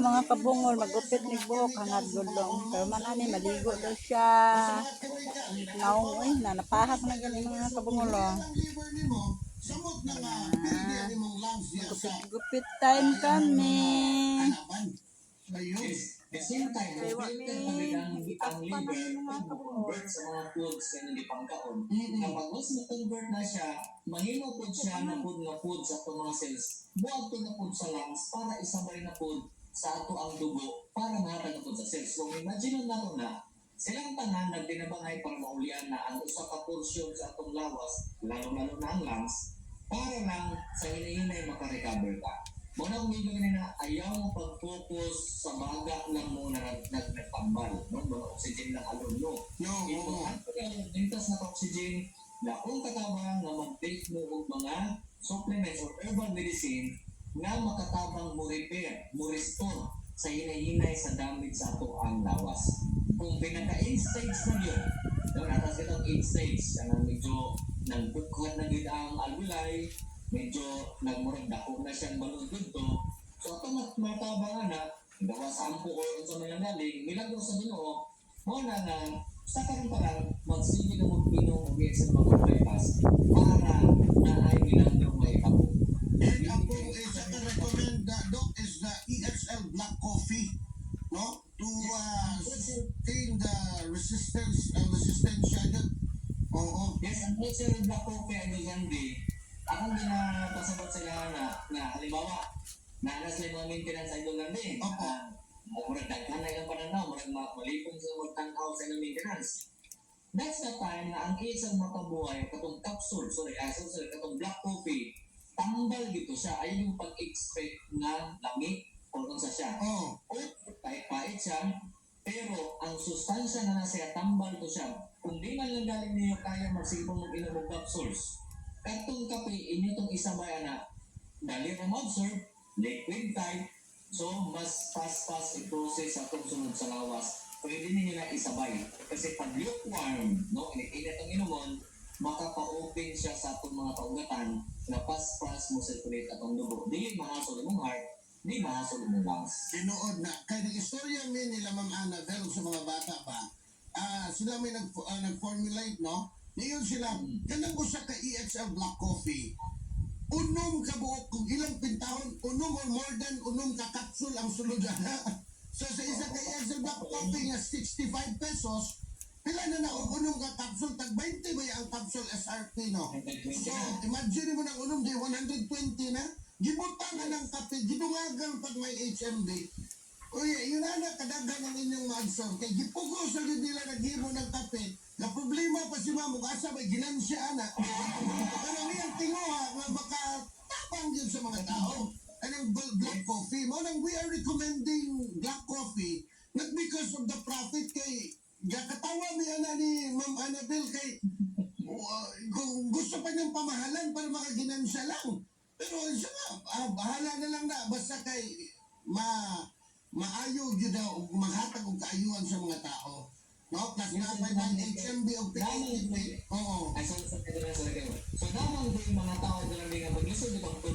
mga kabungol, magupit ni buhok hangad gulong. Pero man ani maligo daw siya. Naong oy, napahak na gani mga kabungol. Gupit time kami. Kaya wami itakpan namin mga kabungol. Sa mga foods na hindi pangkaon. Kapag mas na-convert na siya, mahimo po siya na food sa itong mga cells. Buwag to na food sa lungs para isabay na food sa ato ang dugo para mahatag na food sa cells. So imagine na ko na silang tanan nagtinabangay para maulian na ang usa ka portion sa atong lawas, lalo-lalo na ang lungs, para lang sa hinahinay makarecover ka. Muna kung ibig na ayaw mo pag-focus sa baga lang muna nagtambal. No? Mga oxygen lang alone, no? Importante yung lintas na oxygen na kung katabang na mag-take mo ng mga supplements or herbal medicine na makatabang mo repair, mo restore sa hinay-hinay sa damage sa ato ang lawas. Kung pinaka-end stage na yun, doon atas itong end stage, anong medyo nagbukuhan na yun ang alulay, medyo nagmurag dako na siyang balundod to. So ito matabangan na gawa sa ampo o sa mga galing, milagro sa Ginoo, mo na nga sa karon pa lang magsige na magpinom og sa mga bypass para na ay milagro may kapo. And ako is recommend Doc is the EXL Black Coffee, no? To sustain the resistance siya dyan. Oo. Yes, ang EXL Black Coffee ay gandi. Akong ginapasabot sila na halimbawa, na sila mga maintenance idol lang din. Murag daghan na ilang pananaw, murag malipong sa magtanaw sa ilang maintenance. That's the time na ang isang makabuhay, katong capsule, katong black coffee, tambal dito siya, ayun yung pag-expect na lami, kung sa siya. O, pait siya, pero ang sustansya na nasa tambal to siya, kung di man lang galing niyo kaya magsipong mag-inom ng capsules, katong kape, inyo itong isabay na dali na ma-absorb, liquid type, so mas fast i-process sa itong sunod sa lawas. Pwede ninyo na isabay. Kasi pag lukewarm, no, init ang inumon, makapa-open siya sa itong mga kaugatan na fast mo circulate atong dugo. Dili mahasol mong heart, di mahasol mong lungs. Tinuod na. Kaya nag-istorya nila Ma'am Annabelle sa mga bata pa, sila may nag-formulate, no? Ngayon sila, kanang usa ka EXL Black Coffee, unom ka buok kung ilang pintahon, unom or more than unom ka capsule ang sulod na. So sa isa ka EXL Black Coffee nga 65 pesos, pila na unom ka capsule, tag 20 ba ang capsule SRP, no? So imagine mo na unom di 120 na, gibutang ka ng kape, gidungagan pag may HMB. Uy, yun na kadaghan ang inyong ma-absorb. Kaya gipugos sa nila nag-ibo ng kape, na problema pa si Mamo, asa may ginansya na. Pero niyang tinguha na baka tapang yun sa mga tao. Anong black coffee? Mo nang we are recommending black coffee, not because of the profit kay katawa ni Ma'am Annabelle kay kung gusto pa niyang pamahalan para makaginansya lang. Pero siya bahala na lang na basta kay maayo yun daw maghatag og kaayuhan sa mga tao. No, plus na pa ng HMB o PITP. Oo. So, naman po yung mga tao na lang nga mag-isod itong tulong